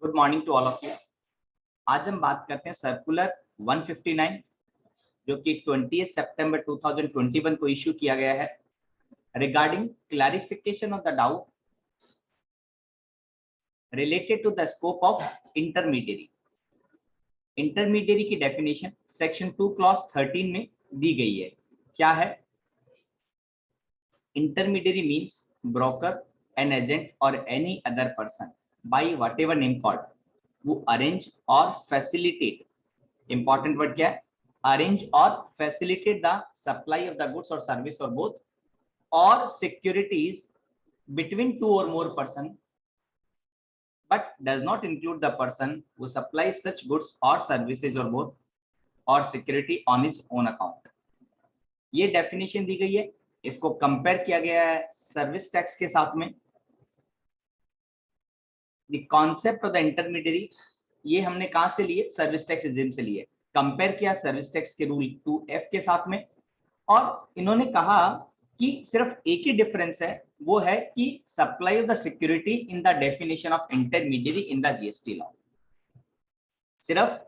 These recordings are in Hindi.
Good morning to all of you. आज हम बात करते हैं सर्कुलर 159 जो कि 20 सितंबर 2021 को इश्यू किया गया है regarding clarification of the doubt related to the scope of intermediary. Intermediary की डेफिनेशन सेक्शन 2 क्लॉज 13 में दी गई है। क्या है? Intermediary means broker, an agent और any other person by whatever name called who arrange or facilitate, important word क्या है, arrange or facilitate the supply of the goods or service or both or securities between two or more person but does not include the person who supplies such goods or services or both or security on his own account। ये डेफिनेशन दी गई है, इसको कंपेयर किया गया है सर्विस टैक्स के साथ में। The concept of the intermediary ये हमने कहां से लिए? सर्विस टैक्स रिजिम से लिए। कंपेयर किया सर्विस टैक्स के रूल 2F के साथ में और इन्होंने कहा कि सिर्फ एक ही डिफरेंस है, वो है कि supply of the security in the definition of intermediary in the GST law. सिर्फ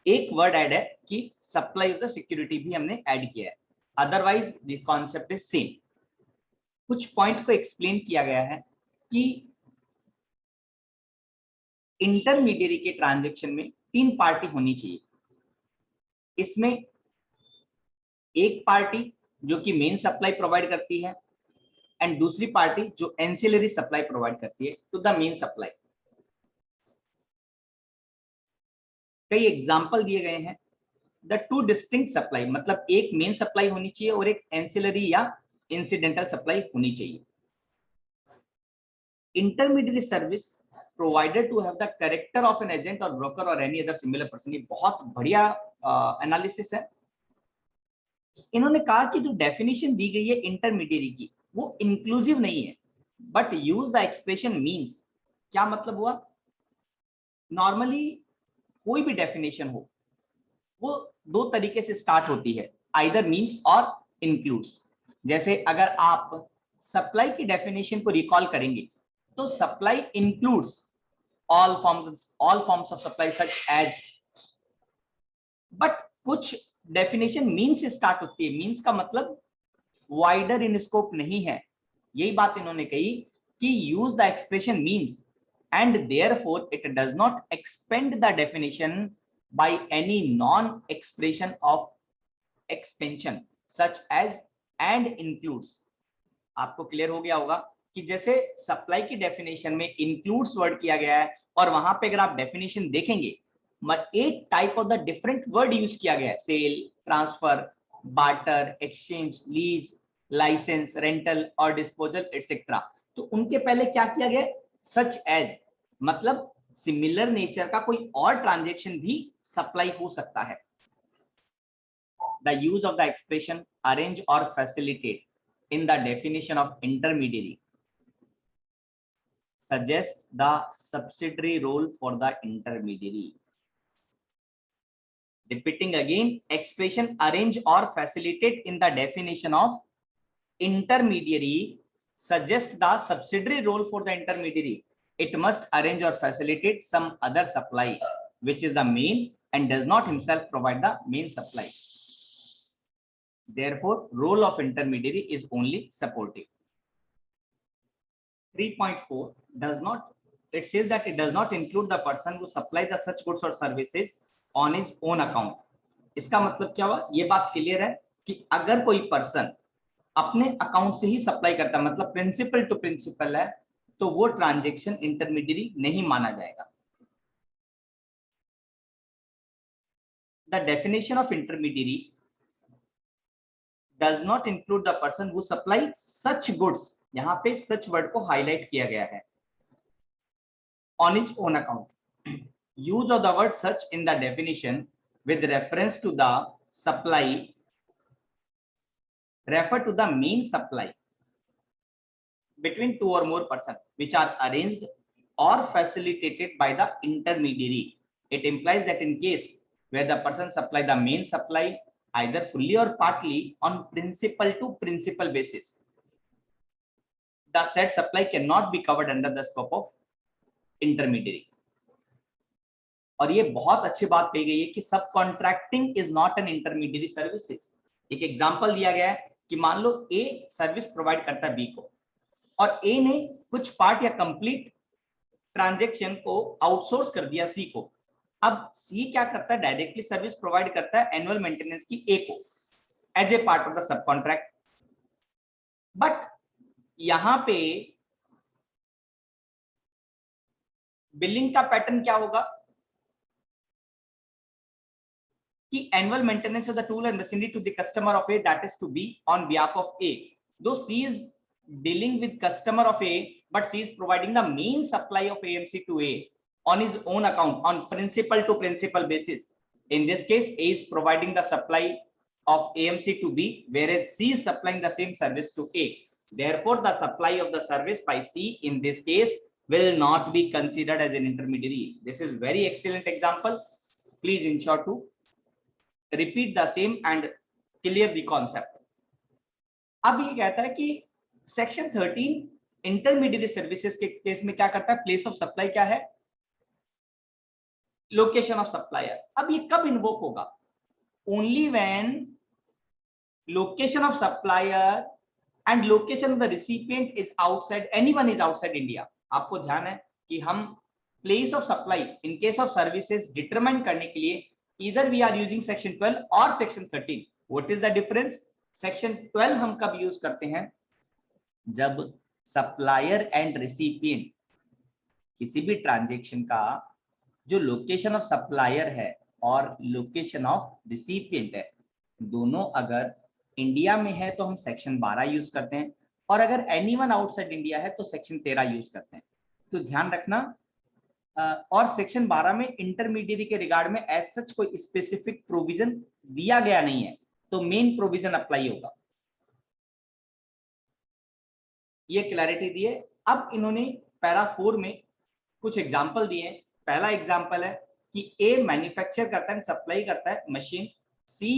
एक वर्ड ऐड है कि सप्लाई ऑफ द सिक्योरिटी भी हमने ऐड किया है, otherwise the concept is same. कुछ पॉइंट को एक्सप्लेन किया गया है कि इंटरमीडिएरी के ट्रांजैक्शन में 3 पार्टी होनी चाहिए। इसमें एक पार्टी जो कि मेन सप्लाई प्रोवाइड करती है एंड दूसरी पार्टी जो एंसिलरी सप्लाई प्रोवाइड करती है टू द मेन सप्लाई। कई एग्जांपल दिए गए हैं। द टू डिस्टिंक्ट सप्लाई मतलब एक मेन सप्लाई होनी चाहिए और एक एंसिलरी या इंसिडेंटल सप्लाई होनी चाहिए। Intermediary service provided to have the character of an agent or broker or any other similar person। ये बहुत बढ़िया एनालिसिस है। इन्होंने कहा कि जो डेफिनेशन दी गई है इंटरमीडिएरी की वो इंक्लूसिव नहीं है, but use the expression means. क्या मतलब हुआ? नॉर्मली कोई भी डेफिनेशन हो वो 2 तरीके से स्टार्ट होती है, आइदर मींस और इंक्लूड्स। जैसे अगर आप सप्लाई की डेफिनेशन को रिकॉल करेंगे तो supply includes all forms of supply such as, but कुछ डेफिनेशन मीन से स्टार्ट होती है। मीन्स का मतलब वाइडर इन स्कोप नहीं है। यही बात इन्होंने कही कि use the expression means and therefore it does not expand the definition by any non expression of expansion such as and includes. आपको क्लियर हो गया होगा कि जैसे सप्लाई की डेफिनेशन में इंक्लूड्स वर्ड किया गया है और वहां पे अगर आप डेफिनेशन देखेंगे 8 type of the different word use किया गया है, sale, transfer, barter, exchange, lease, licence, rental और डिस्पोजल एटसेट्रा। तो उनके पहले क्या किया गया? सच एज मतलब सिमिलर नेचर का कोई और ट्रांजैक्शन भी सप्लाई हो सकता है। The use of the expression arrange और facilitate in the definition of intermediary suggests the subsidiary role for the intermediary. Repeating again, expression arrange or facilitate in the definition of intermediary suggests the subsidiary role for the intermediary. It must arrange or facilitate some other supply which is the main and does not himself provide the main supply. Therefore, role of intermediary is only supportive. 3.4 does not, it says that it does not include the person who supplies the such goods or services on his own account। इसका मतलब क्या हुआ? ये बात क्लियर है कि अगर कोई पर्सन अपने अकाउंट से ही सप्लाई करता है, मतलब प्रिंसिपल टू प्रिंसिपल है, तो वो ट्रांजैक्शन इंटरमीडिएरी नहीं माना जाएगा। The definition of intermediary does not include the person who supplies such goods। यहां पे such word को हाईलाइट किया गया है। on his own account। use of the word such in the definition with reference to the supply refer to the main supply between 2 or more persons which are arranged or facilitated by the intermediary। it implies that in case where the person supply the main supply either fully or partly on principal to principal basis, the said supply cannot be covered under the scope of intermediary। और ये बहुत अच्छी बात कही गई है कि सब contracting is not an intermediate services. एक एग्जांपल दिया गया है कि मान लो ए सर्विस प्रोवाइड करता है बी को, और ए ने कुछ पार्ट या कंप्लीट ट्रांजैक्शन को आउटसोर्स कर दिया सी को। अब सी क्या करता है, डायरेक्टली सर्विस प्रोवाइड करता है एनुअल मेंटेनेंस की ए को as a part of the sub contract. But यहां पे बिलिंग का पैटर्न क्या होगा कि annual maintenance of the tool and machinery to the customer of A that is to be on behalf of A, दो C is dealing with customer of A, but C is providing the main supply of AMC to A on his own account on principal to principal basis. In this case, A is providing the supply of AMC to B, whereas C is supplying the same service to A. Therefore, the supply of the service by C in this case will not be considered as an intermediary. This is very excellent example. Please ensure to repeat the same and clear the concept. अब ये कहता है कि सेक्शन 13 इंटरमीडिएट सर्विसेज के केस में क्या करता है, प्लेस ऑफ सप्लाई क्या है, लोकेशन ऑफ सप्लायर। अब ये कब इन्वोक होगा, only when location of supplier and location of the recipient is outside, anyone is outside India. आपको ध्यान है कि हम place of supply in case of services determine करने के लिए इधर वी आर यूजिंग सेक्शन 12 और section 13। What is the difference, section 12 हम कब यूज करते हैं, जब सप्लायर एंड रिसिपिएंट किसी भी ट्रांजैक्शन का जो लोकेशन ऑफ सप्लायर है और लोकेशन ऑफ रिसिपिएंट है दोनों अगर इंडिया में है तो हम सेक्शन 12 यूज करते हैं, और अगर एनीवन आउटसाइड इंडिया है तो सेक्शन 13 यूज करते हैं। तो ध्यान रखना, और सेक्शन 12 में इंटरमीडिएट के रिगार्ड में एज सच कोई स्पेसिफिक प्रोविजन दिया गया नहीं है, तो मेन प्रोविजन अप्लाई होगा। ये क्लैरिटी दिए। अब इन्होंने पैरा 4 में कुछ एग्जाम्पल दिए। पहला एग्जाम्पल है कि ए मैन्युफैक्चर करता है, सप्लाई करता है मशीन, सी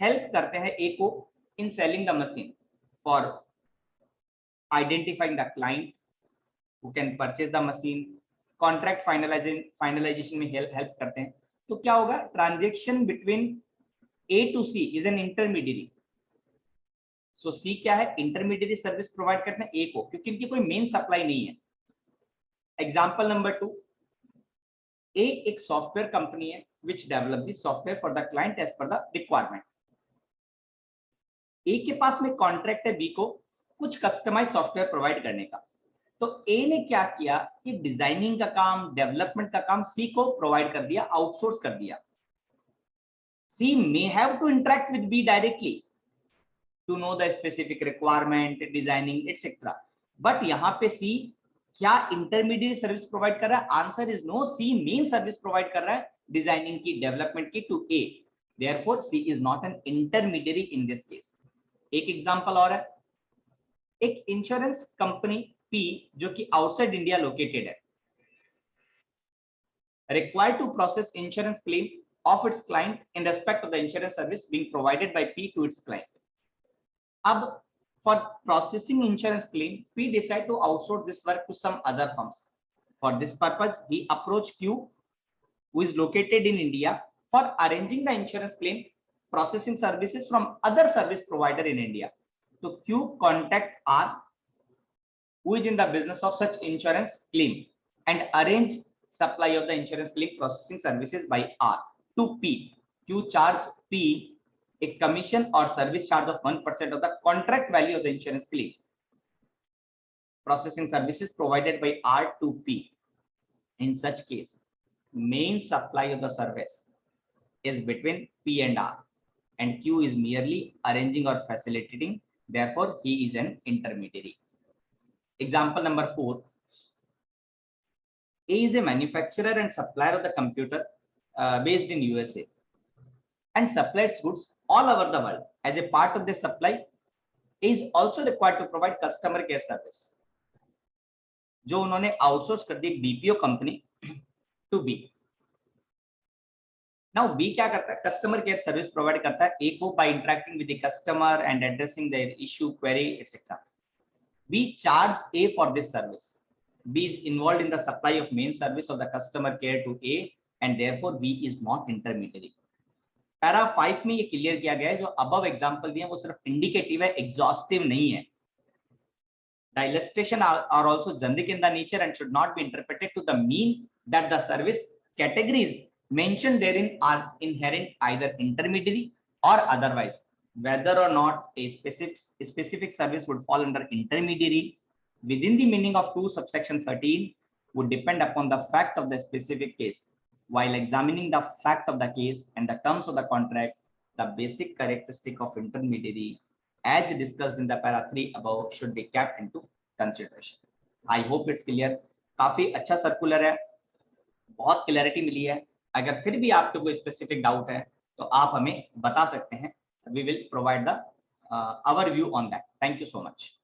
हेल्प करते हैं ए को in selling the machine for identifying the client who can purchase the machine, contract finalization में हेल्प करते हैं। तो क्या होगा, transaction between A to C is an intermediate. So C क्या है, इंटरमीडिएट सर्विस प्रोवाइड करते हैं ए को, क्योंकि इनकी कोई मेन सप्लाई नहीं है। एग्जांपल नंबर 2, ए एक सॉफ्टवेयर कंपनी है which develop the software for the client as per the requirement. A के पास में कॉन्ट्रैक्ट है बी को कुछ कस्टमाइज सॉफ्टवेयर प्रोवाइड करने का। तो ए ने क्या किया कि डिजाइनिंग का काम, डेवलपमेंट का काम सी को प्रोवाइड कर दिया, आउटसोर्स कर दिया। C may have to interact with B directly to know the specific requirement, designing, etc. But यहाँ पे C क्या इंटरमीडिएट सर्विस प्रोवाइड कर रहा है, answer is no, C main service provide कर रहा है डिजाइनिंग की, डेवलपमेंट की to A. Therefore, C is not an intermediary in this case. एक एग्जांपल और है, एक इंश्योरेंस कंपनी P जो कि आउटसाइड इंडिया लोकेटेड है, required to process insurance claim of its client in respect of the insurance service being provided by P to its client. अब for processing insurance claim, P decide to outsource this work to some other firms. For this purpose, he approached Q, who is located in India, for arranging the insurance claim processing services from other service provider in India. So Q contact R, who is in the business of such insurance claim, and arrange supply of the insurance claim processing services by R to P. Q charge P a commission or service charge of 1% of the contract value of the insurance claim processing services provided by R to P. In such case, main supply of the service is between P and R, and Q is merely arranging or facilitating. Therefore, he is an intermediary. Example number 4. A is a manufacturer and supplier of the computer based in USA and supplies goods all over the world. As a part of the supply, A is also required to provide customer care service, जो उन्होंने आउटसोर्स कर दी BPO company to B. Now B क्या करता है, कस्टमर केयर सर्विस प्रोवाइड करता है ए को by interacting with the customer and addressing their issue, query, etcetera. B charge A for this service. B is involved in the supply of main service of the customer care to A and therefore B is not intermediary. Para 5 में ये क्लियर किया गया है, जो अबव एग्जांपल दिए हैं वो सिर्फ इंडिकेटिव है, एग्जॉस्टिव नहीं है. The illustration are also generic in the nature and should not be interpreted to the mean that the service categories mentioned therein are inherent either intermediary or otherwise. Whether or not a specific service would fall under intermediary within the meaning of 2 subsection 13 would depend upon the fact of the specific case. While examining the fact of the case and the terms of the contract, the basic characteristic of intermediary as discussed in the para 3 above should be kept into consideration. I hope it's clear. काफी अच्छा सर्कुलर है, बहुत क्लैरिटी मिली है. अगर फिर भी आपको कोई स्पेसिफिक डाउट है तो आप हमें बता सकते हैं. We will provide the our view on that. Thank you so much.